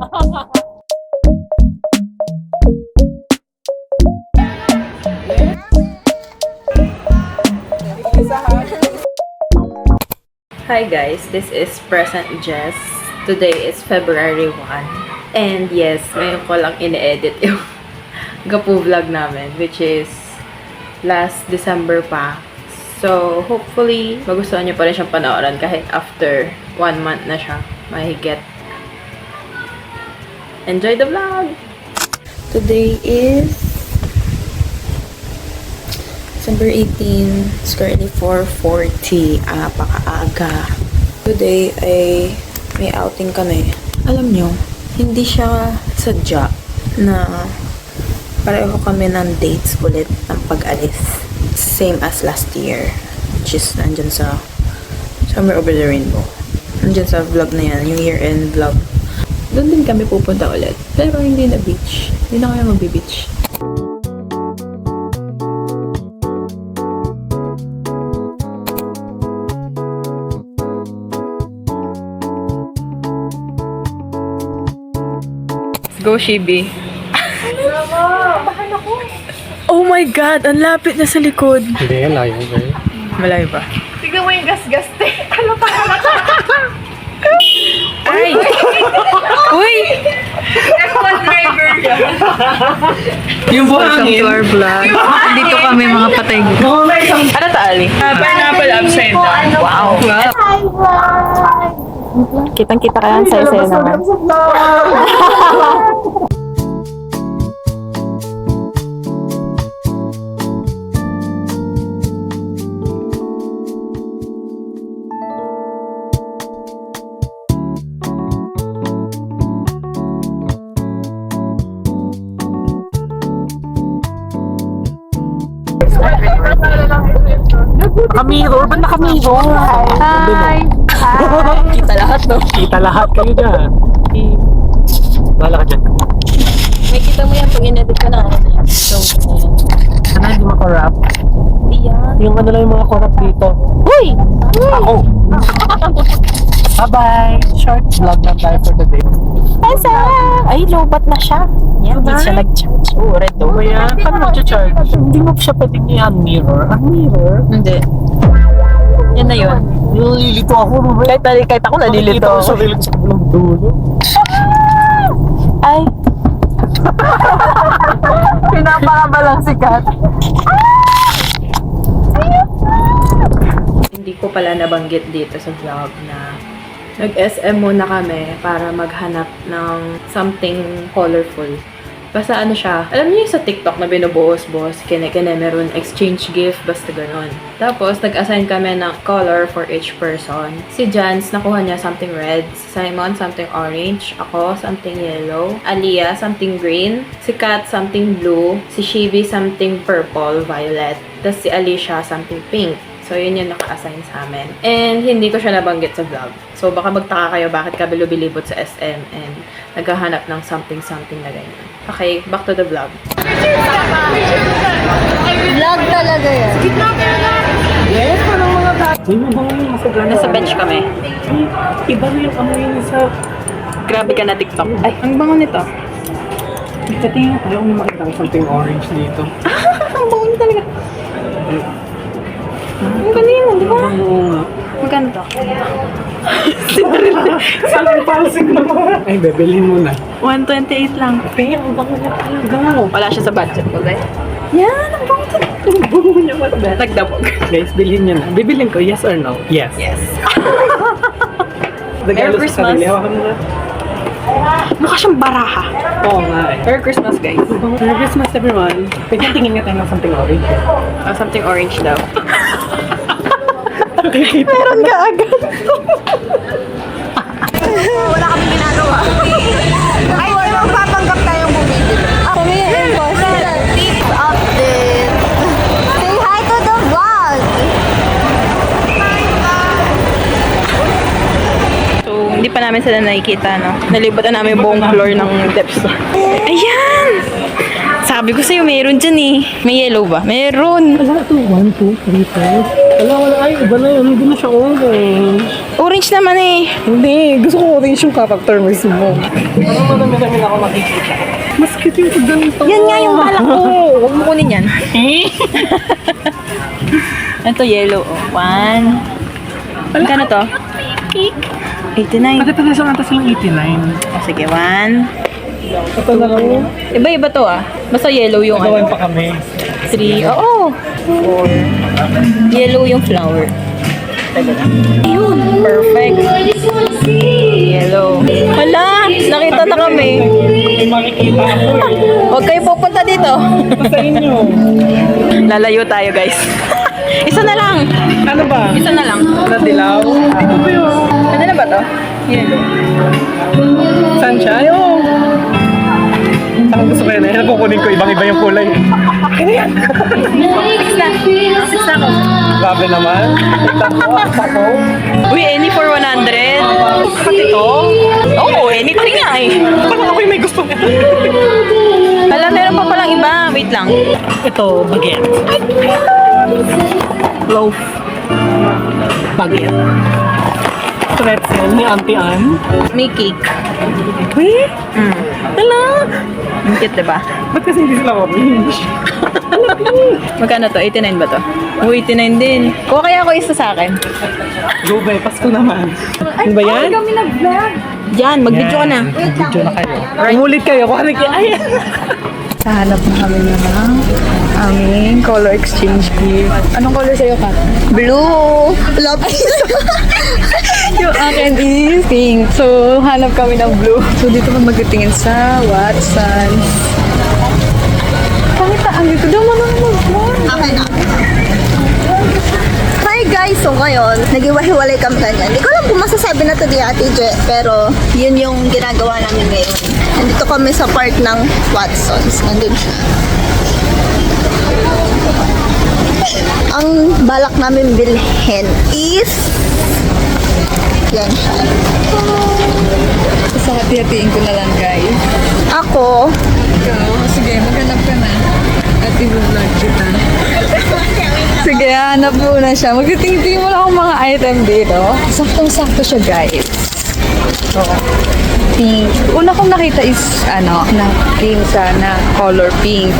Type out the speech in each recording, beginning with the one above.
Hi guys, this is Present Jess. Today is February 1. And yes, ngayon ko lang ine-edit yung Gapu vlog namin, which is last December pa. So, hopefully, magustuhan nyo pa rin siyang panoorin kahit after 1 month na siya. Mahigit. Enjoy the vlog! Today is December 18, it's currently 4:40, napakaaga. Today ay may outing kami. Alam nyo, hindi siya sadya na pareho kami ng dates ulit ng pag-alis. Same as last year, which is nandyan sa Somewhere Over the Rainbow. Nandyan sa vlog na yan, yung year-end vlog. Doon din kami pupunta ulit. Pero hindi na beach. Hindi na kaya magbe-beach. Go, Shibi. Bahan ako. Oh my God! Ang lapit na sa likod. Hindi, layo ba yun? Malayo ba? Tignan mo yung gas-gas, te. Ano pa Ay! Uy! F1 driver yan. Yung buhangin. Floor vlog. Dito kami mga patay. Ano to, Ali? Pineapple upside down. Wow! Kitang-kita ka yan sa isa naman. Naka-mirror? Ba't naka-mirror? Hi! Kita lahat, no? Kita lahat kayo dyan. Wala ka dyan. May kita mo yan pag in-edit ka na. So, Sana hindi makarap. yan. Yung ano lang yung mga korap dito. Uy! Ako! Bye-bye! Short vlog lang tayo for today. Ay, lobat na siya. Yan, hindi siya nag-charge. Oh, red O kaya, paano mag-charge? Hindi mo siya pwedeng i-unmirror. Unmirror? Hindi. Yan na yun. Nililito ako. Kahit ako nalilito. Nakikita ko sa rilog sa kabilang dulo. Ay. Pinapakabalang sikat. Hindi ko pala nabanggit dito sa vlog na nag-SM muna kami para maghanap ng something colorful. Basta ano siya, alam niyo yung sa TikTok na binubuhos-buhos, kine-kine, meron exchange gift, basta ganun. Tapos, nag-assign kami ng color for each person. Si Jans, nakuha niya something red. Si Simon, something orange. Ako, something yellow. Aliyah, something green. Si Kat, something blue. Si Shibi, something purple, violet. Tapos si Alicia, something pink. So, yun yung naka-assign sa amin. And hindi ko siya nabanggit sa vlog. So, baka magtaka kayo bakit ka bilib-bilibot sa SM and naghahanap ng something-something na ganyan. Okay, back to the vlog. Vlog talaga yan. Yes, parang mga bata. May mga masagana. Nasa bench kami. Iba na yung amoy niya sa... Grabe ka na TikTok. Ay, ang bango nito. Tingnan tayo kung makita ko something orange dito. Ang bango niya talaga. Ang kanina, di ba? Oo nga. Magkano to? Salang palsig naman. Ay, bebilhin mo na. 128 lang. Pero, ang bango niya talaga. Wala siya sa budget ko, guys. Yan, ang bango to. Ang bango niya ba? Nagdabog. Guys, bilhin niyo na. Bibilhin ko, yes or no? Yes. Yes. Regalo Merry sa sarili. Hawakan mo na. Mukha siyang baraha. Oo nga eh. Merry Christmas, guys. Merry Christmas, everyone. Pwede tingin nga tayo ng something orange. Something orange daw. Meron ka agad. Wala kami ginagawa. Ay, di magpapanggap tayong bumibili. Kami yung imposter. Tips update. Say hi to the vlog. So, hindi pa namin sila nakikita, no? Nalibatan namin yung buong floor ng depth store. Ayan! Sabi ko sa'yo, meron dyan eh. May yellow ba? Meron! Wala ito. 1, 2, 3, 4. Wala. Ay, iba na yun. Hindi na siya orange. Orange naman eh. Hindi. Gusto ko orange yung character mismo. Ano madami-dami na ako makikita. Mas cute yung ganito. Yan nga yung balak ko. Huwag mo kunin yan. Ito yellow. Oh. 1. Magkano to? 89. Bakit na isang atas lang 89? Oh, sige, 1. Ito na lang yun. Iba-iba to ah. Basta yellow yung Gawan ano. pa kami. 3. Oo. 4. Yellow yung flower. Ayun. Perfect. Yellow. Hala! Nakita na kami. May makikita ako eh. Huwag kayo pupunta dito. Ito sa inyo. Lalayo tayo guys. Isa na lang. Ano ba? Isa na lang. Na dilaw? Ito ba yun? Ano na ba to? Yellow. Saan siya? Ayun. Parang gusto ko yun eh. Nakukunin ko ibang-iba yung kulay. Ano yan? 6 na. 6 na ako. Grabe naman. Tignan ko. Ako. Uy, any for 100? Bakit ito? Oo, any 3 nga eh. Parang ako yung may gusto nito. Hala, meron pa palang iba. Wait lang. Ito, baguette. Loaf. Baguette. Pretzel ni Auntie Ann. May cake. Uy! Hala! Ang cute, diba? Ba't kasi hindi sila orange? Magkano to? 89 ba to? Oh, 89 din. Kuha kaya ako isa sa akin. Go, be. Pasko naman. Ano ba yan? Kami nag-vlog. Diyan, mag-video ka na. Video na kayo. Umulit kayo. Kung ano ay. Hanap na kami ng aming color exchange gift. Anong color sa'yo, Kat? Blue. Lapis. Yung akin is pink. So, hanap kami ng blue. So, dito kami magtitingin sa Watsons. Pangita, ang ito daw mo naman mag-vlog. Okay na. Hi guys! So ngayon, nag-iwahiwalay kami kanyan. Hindi ko alam kung masasabi na to di Ate Je, pero yun yung ginagawa namin ngayon. Nandito kami sa park ng Watsons. Nandun siya. Ang balak namin bilhin is yan siya. So, hati-hatiin ko na lang, guys. Ako, Sige, maghanap ka na. At i-vlog kita. Sige, hanap muna siya. Magtitingin mo lang akong mga item dito. Saktong-sakto siya, guys. So, pink. Una kong nakita is, na kinsa na color pink.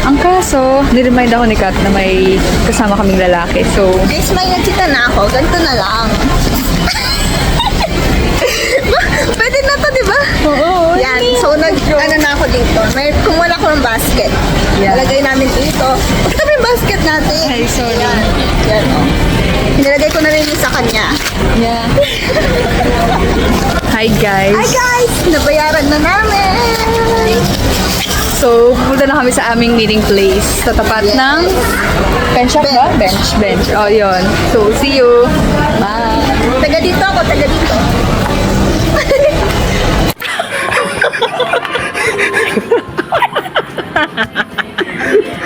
Ang kaso, niremind ako ni Kat na may kasama kaming lalaki. So, guys, may nakita na ako. Ganito na lang. Pwede na to, di ba? oo. Yan. So, ano na ako dito. May kumuha na ako ng basket. Yeah. Nalagay namin dito. Ito yung basket natin. Ay, sorry. Yan. Yan, oh. Nilagay ko na rin yung sa kanya. Yeah. Hi, guys. Hi, guys! Nabayaran na namin! So, pupunta na kami sa aming meeting place. Sa tapat Yes. ng bench shop ba? Bench. Oh, yun. So, see you. Bye. Taga dito ako, taga dito.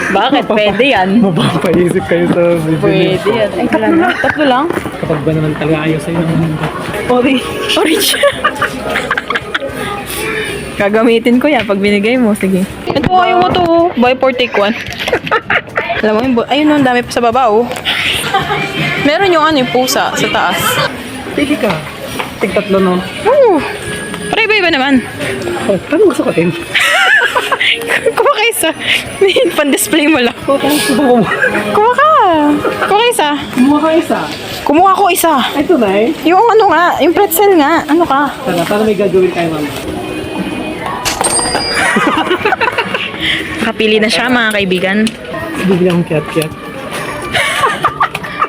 Bakit? Pwede yan. Mapapaisip kayo sa video. Pwede yan. Ay, kala na. Tatlo lang? Kapag ba naman talaga ayaw sa'yo ng mundo. Orange. Gagamitin ko yan pag binigay mo. Sige. Ito ayaw mo to. Buy for take one. Alam mo, ayun ang dami pa sa baba, oh. Meron yung yung pusa sa taas. Pili ka. Tig-tatlo no. Oo. Para iba-iba naman. Oh, parang gusto ko din. Kuha ka isa. Pan-display mo lang. Oh, parang gusto ko. Kuha ka. Kuha ka isa. Kumuha ka isa. Kumuha ko isa. Ito na eh. Yung nga, yung pretzel nga. Ano ka? Tara, para may gagawin tayo, ma'am. Nakapili na siya, mga kaibigan. Bibili akong cat-cat.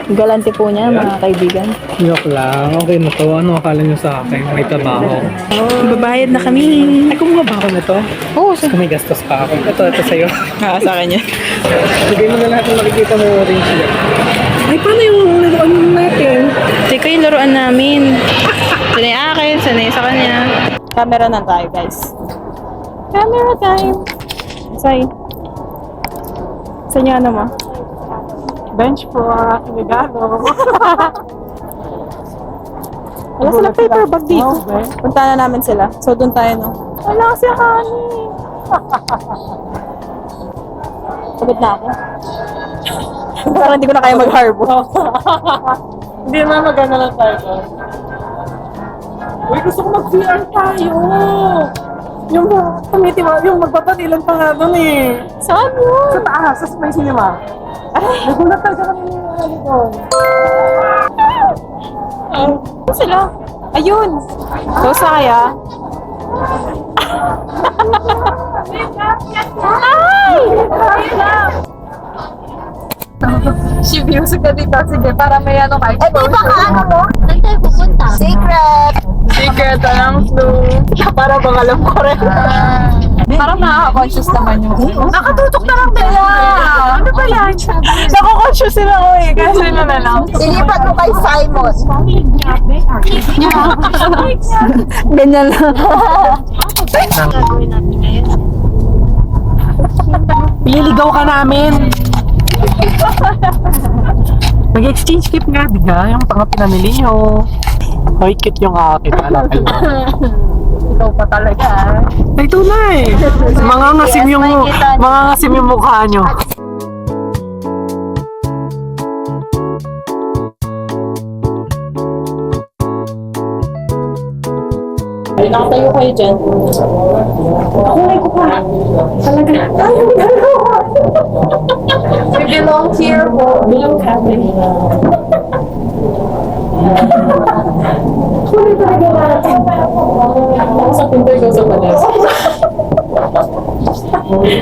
Galante po niya, mga kaibigan. Joke lang. Okay na to. Ano akala nyo sa akin? May trabaho. Babayad na kami. Ay, kumuha ba ako na to? Oo, sa May gastos pa ako. Ito sa'yo. sa akin yan. Bigay mo na lahat ng makikita mo orange yan. Ay, paano yung laruan natin? Teka yung laruan namin. Sanay akin, sanay sa kanya. Camera na tayo, guys. Camera time. Say. Sa inyo ano mo? Bench for aking regalo. Wala sila paper bag dito. Okay. Punta na namin sila. So, doon tayo, no? Wala si Honey. Pagod na ako. Parang hindi ko na kaya mag-harbor. Hindi na magana lang tayo. Uy, gusto ko mag-VR tayo. Yung yung magpapatilan pa nga doon eh. Saan yun? Sa taas, sa may cinema. Ay, nagulat talaga kami yung ano doon. Ano sila? Ayun! So, saya. Ay! Si music na dito. Sige, para may ano kayo. Eh, di ba ka ano mo? Saan tayo pupunta? Secret! Secret ng flu. Para bang alam ko rin. Parang nakaka-conscious naman yung... Nakatutok na lang nila! Ano ba yan? Nakaka-conscious sila ko eh. Kasi na lang. Ilipat mo kay Simon. Ganyan lang. Pililigaw ka namin. Nag-exchange gift nga, di ba? Yung mga pinamili nyo. Hoy, cute yung akin. Alam ko. Ikaw pa talaga. Ay, tunay. Mga ngasim yung mukha nyo. Ay, nakatayo kayo dyan. Ako pa. Talaga. We belong here po. Belong kami. Huli talaga natin. Sa pinto ko sa palas.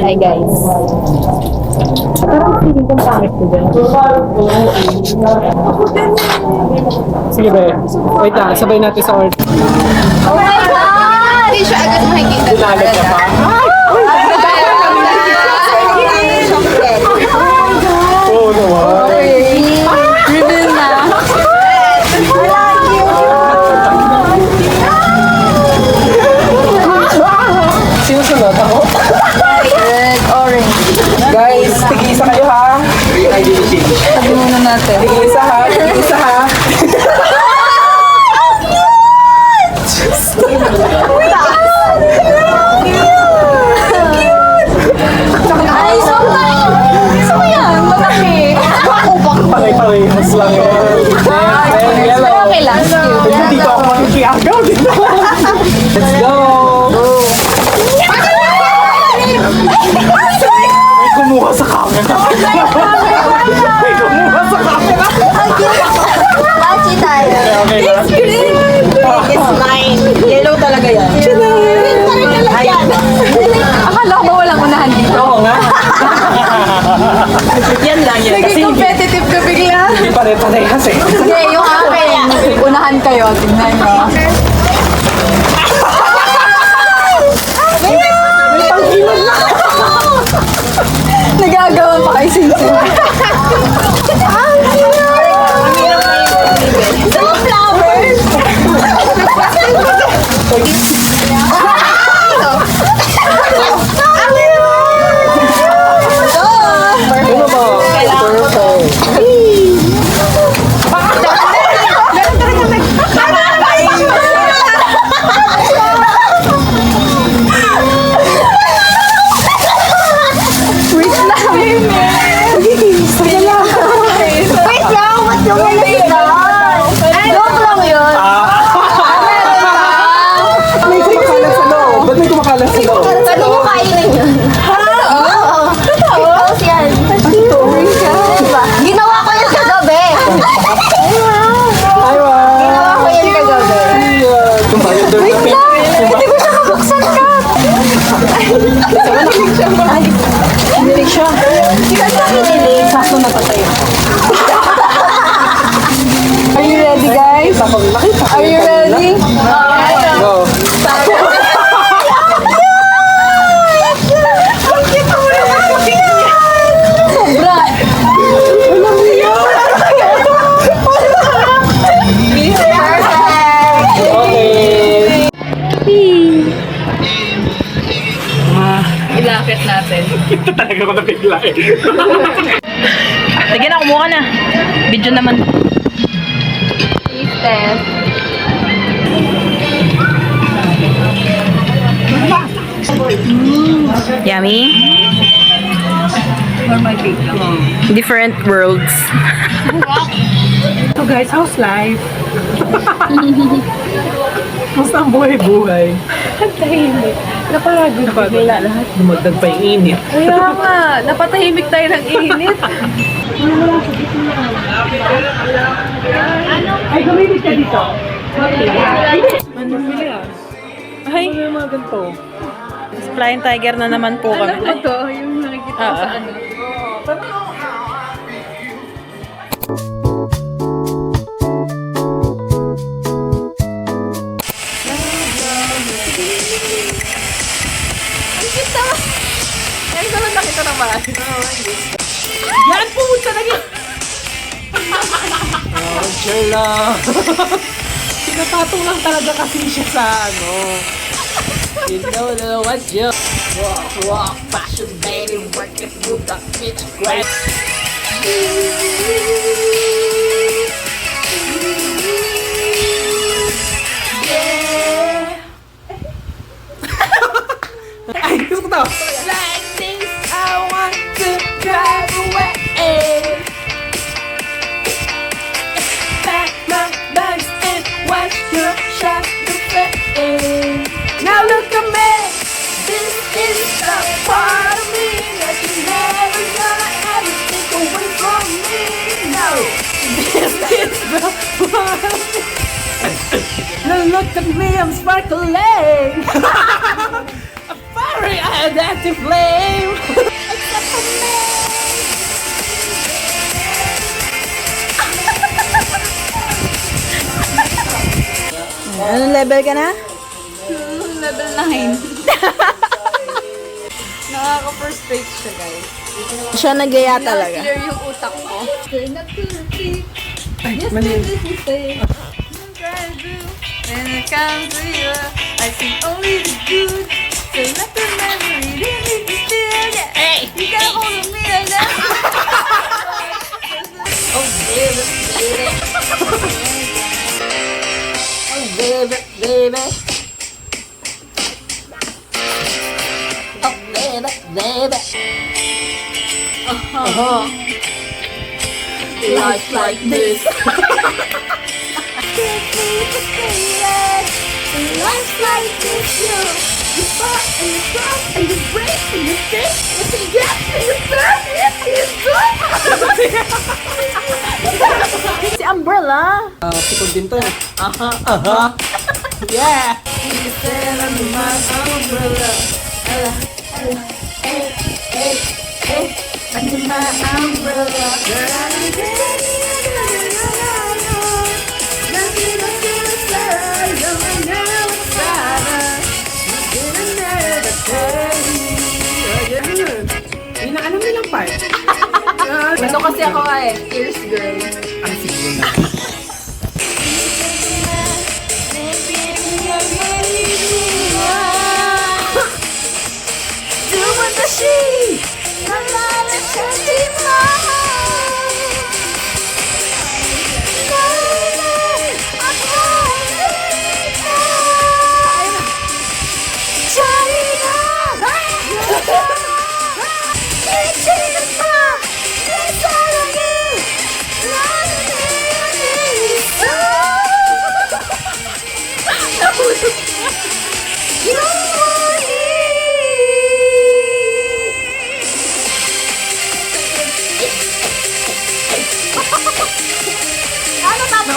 Hi guys. Parang feeling kong pangit ko dyan. Sige ba? Wait lang, sabay natin sa order. Oh my God! Hindi siya agad makikita. Dinalag ka pa? Oo naman. Ribbon na. Sinusunod ako? Red, orange. Guys, tig-isa kayo ha? Sabi muna natin. Tig-isa ha? Tig-isa ha? Ay, so gusto ko yan. Malaki. Pangay-parehas lang yan. Yellow. Okay lang. Hindi dito ako makikiagaw dito. Let's go! May kumuha sa camera. May kumuha sa camera. Bachi tayo. Okay lang. It's mine. Yellow talaga yan. Green talaga lang yan. Akala ko ba walang unahan dito? Oo nga. Yan lang yan. Naging competitive ka bigla. Hindi pare-parehas eh. Sige, yung akin. Unahan kayo. Tingnan mo. May pangkilan na. Nagagawa pa kay Sinsin. Sunflowers. Ano ba? Perfect. Wait lang, ba't yung malaki? Joke lang yun. May kumakalat sa loob. Ba't may kumakalat sa loob? Pwede mo kainin yun. Oo. Tapos yan. Diba? Ginawa ko yan kagabi. Ay, wow. Ginawa ko yan kagabi. Yung bayo doon. Hindi ko siya mabuksan ka. Bilig siya. Saan ka pinili? Sakto na patay. Are you ready, guys? Are you ready? Go. Sobra. Okay. Ilapit natin. Ito talaga ko nabigla eh. Sige na, kumuha na. Video naman. Test. Yummy? For my big Different worlds. So guys, how's life? Musta ang buhay-buhay? Ang tahimik. Napagod bigla lahat. Dumagdag pa yung init. Kaya nga, napatahimik tayo ng init. Ay, gumimik ka dito. Ano pala? Ay, Ano yung mga ganito? Flying Tiger na naman po kami. Ay, to? Yung nakikita ko sa ano? Ngayon ko lang nakita ng bahay. Yan! Pumunta na yan! Oh, chill lang. Pinapatong lang talaga kasi siya sa ano. You know what you walk, fashion baby, work it, move that bitch, great. Ay, gusto ko to. Like this, I want to drive away. Pack my bags and watch your shadow fade. Now look at me. This is the part of me that you never gonna ever take away from me. No, this is the part of me. Now look at me, I'm sparkling. A fiery identity flame. Except for me. Anong level ka na? Level 9. Nakaka-frustrate siya, guys. Siya nagaya talaga. Clear yung utak ko. Ay, mali. When it comes to you, I see only the good. So let the memory leave me still. Hey, you gotta hold me like that. Oh baby, baby. Oh baby, baby. Oh baby, baby. Life like this. Life's like this, you fall and you drop and you break and you think, but you get and you turn and you do. Si Umbrella. Sikod din to. Aha, aha. Yeah. You stand under my umbrella. Ella, ella, hey, hey, hey, under my umbrella. Girl, I need Hindi na alam nilang part. Ano kasi ako eh, Fierce girl. Ang siguro na.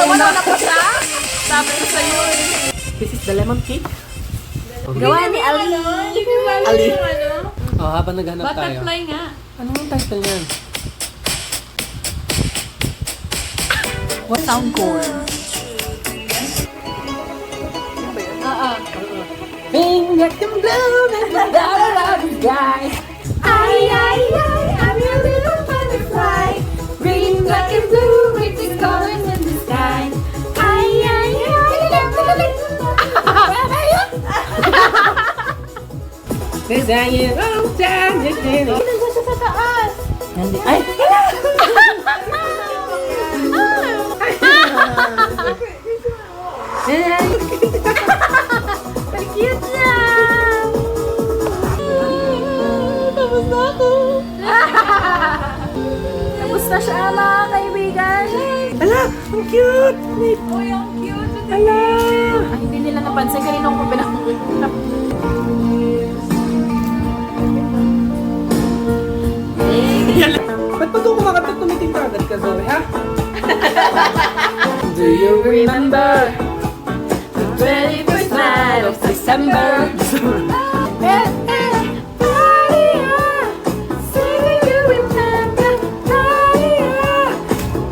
Wala na po siya? Sabi ko sa'yo. This is the lemon cake. Gawa ni Ali. Ali. Oh, habang naghanap tayo. Butterfly nga. Ano ang title niyan? What sound core? Being like them bloom and the dollar of the sky. Ay, ay, ay, I'm your little butterfly. Green, black, and blue, with the colors in the sky. Ay, ay, ay, Design all time, Ano ba siya sa taas? Ay! Ang cute niya! Tapos na ako. ang cute! Uy, ang cute. Hala! Ay, hindi nila napansin. Kanina ko pinakita. Ba't pa doon kumakanta tumiting agad ka, Zoe, ha? Do you remember the 21st night of December? Maria, singing you remember, Maria,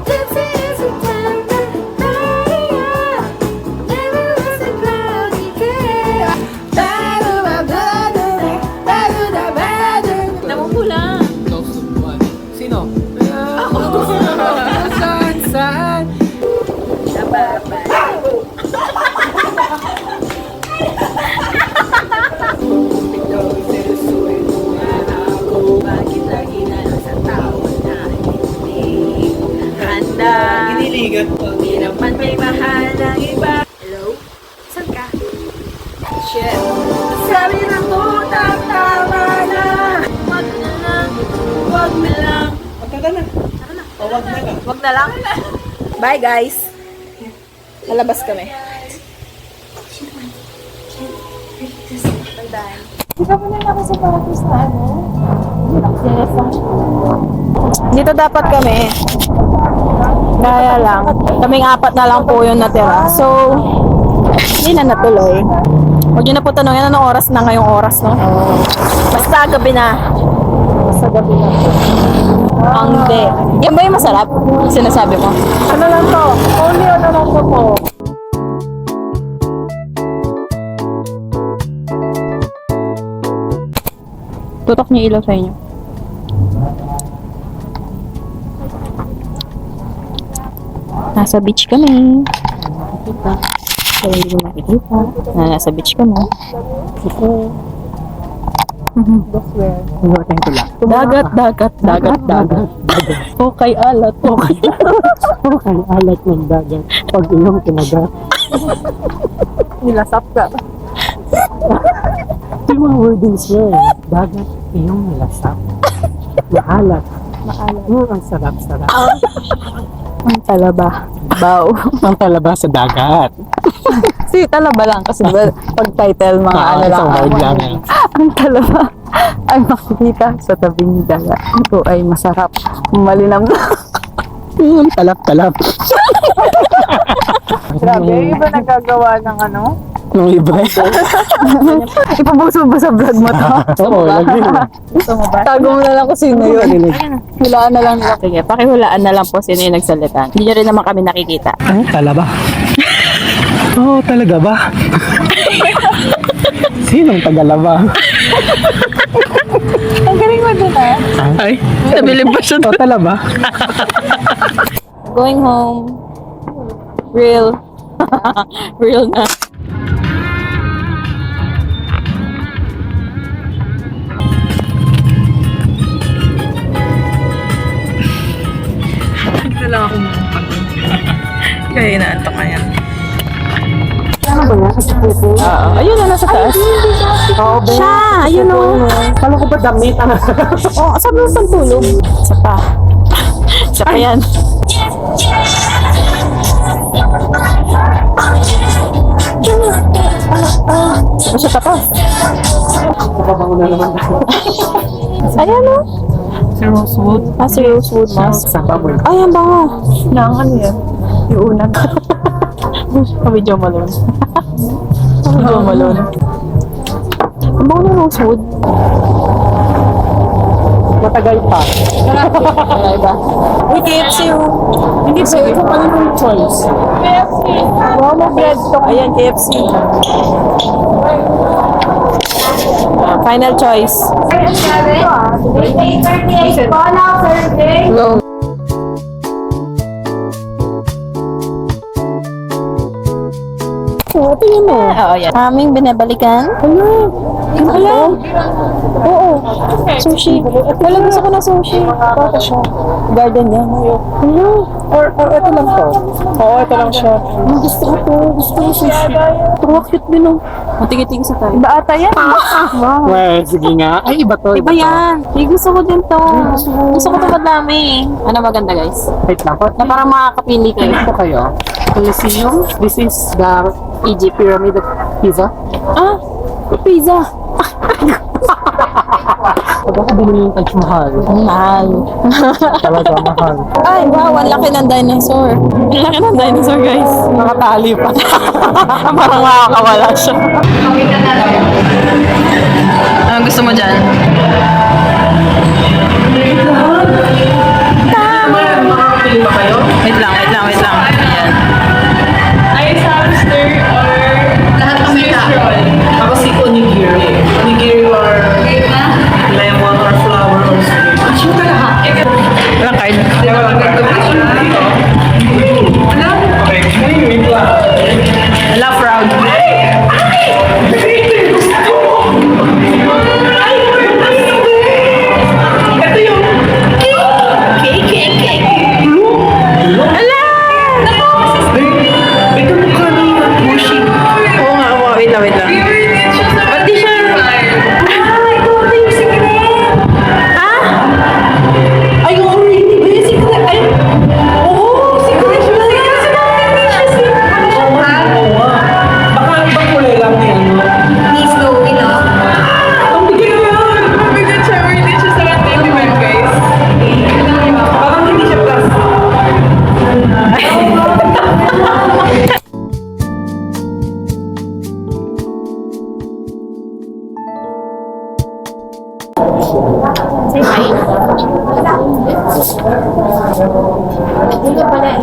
dancing in September, Maria, never was a cloudy day. Namumula. Sino? Ako! Saan? Bakit lagi na lang sa tao na hindi handa? Iniligat pa. Hindi naman may mahal ng iba. Hello? Saan ka? Shit. Sabi na po, tama na. Wag na lang. Wag na lang. Magkada na. O, wag na lang. Wag na lang. Bye, guys. Lalabas kami. Dito dapat kami. Kaya lang, kaming apat na lang po yung natira. So, hindi na natuloy. Huwag nyo na po tanongin anong oras na ngayong oras, no? Basta gabi na. Basta gabi na. Ang de. Yan ba yung masarap? Sinasabi mo? Ano lang to? Only ano lang to po. Tutok niyo ilaw sa inyo. Nasa beach kami. Nakikita. Kaya hindi mo nakikita. Nasa beach kami. Dagat, dagat, dagat, dagat. Okay, alat. Okay. Okay, alat ng dagat. Pag iyong kinagat. Nilasap ka. Ito yung mga wordings niya eh. Dagat, iyong nilasap. Maalat. Maalat. Ang sarap-sarap. Ang talaba. Bow. Ang talaba sa dagat. Si talaba lang kasi diba, pag title mga ano lang. Isang word lang yan. Ang talaba ay makikita sa tabing dagat. Ito ay masarap. Malinam na. Talap-talap. Grabe, yung iba nagagawa ng ano? Nung iba. Ipabuso ba sa vlog mo to? Oo, lagi. Gusto mo ba? Tago mo na lang kung sino yun. Hulaan na lang nila. Sige, pakihulaan na lang po sino yung nagsalita. Hindi nyo rin naman kami nakikita. Ano, talaba? Oo, talaga ba? Sinong tagalaba? Ang galing mo dun ah. Ay, Nabilib ba siya o talaba? Going home. Real. Real na. Ito lang ako mukha. Kaya inaantok ka yan. Oo. Ayun na, nasa taas. Oo, ba? Siya! Ayun o. Kala ko ba damit? Oo, sabi mo pantulog. Isa pa. Isa pa yan. Isa pa siya tapos. Kapabango na naman. Ayan o. Si Rosewood. Si Rosewood Mask. Sa baboy. Ay, ang bango. Nang ano yan? Yung una. Kami Jo Malone. Kami Jo Malone. Ang bango ng Rosewood. Matagal pa. Wala iba. Uy, KFC o. Hindi pa ito pa yung choice. KFC. Wow, may bread to. Ayan, KFC. Final choice. Go. Tingin mo. Oo, yan. Aming binabalikan. Hello? Oo. Sushi. Wala gusto ko na sushi. Baka siya. Garden yan. Hello? Or ito lang to. Oo, ito lang siya. Gusto ko to. Gusto ko sushi. Pero cute din oh. Matigit-tigit sa tayo. Iba ata yan. Wow. Well, sige nga. Ay, iba to. Iba yan. Ay, gusto ko din to. Gusto ko to madami. Ano maganda guys? Wait lang. Na parang makakapili kayo. Ito kayo. Coliseum. This is the Egypt Pyramid of Pizza. Ah, pizza. Pag ako binili yung Taj Mahal. Ang mahal. Talaga mahal. Ay, wow, ang laki ng dinosaur. Ang laki ng dinosaur, guys. Nakatali pa. Parang makakawala siya. Anong gusto mo dyan? Wait lang. Ayan. Ice hamster or lahat ng roll? Ako si onigiri. Onigiri or lemon or flour or something. Sure ka lahat. Walang card. Love round. Ito yung cake. Ala! Ito mukha niya. Mushi. Oo nga. Wait lang. Ba't di siya? Ay, oo, hindi ba yung secret? Ay, oo, secret siya. Baka ibang kulay lang niya, no? Please go, Ang bigay na yan! Bigat siya, worth it siya 7.95 guys. Parang hindi siya plus. Say hi. Dito pala eh.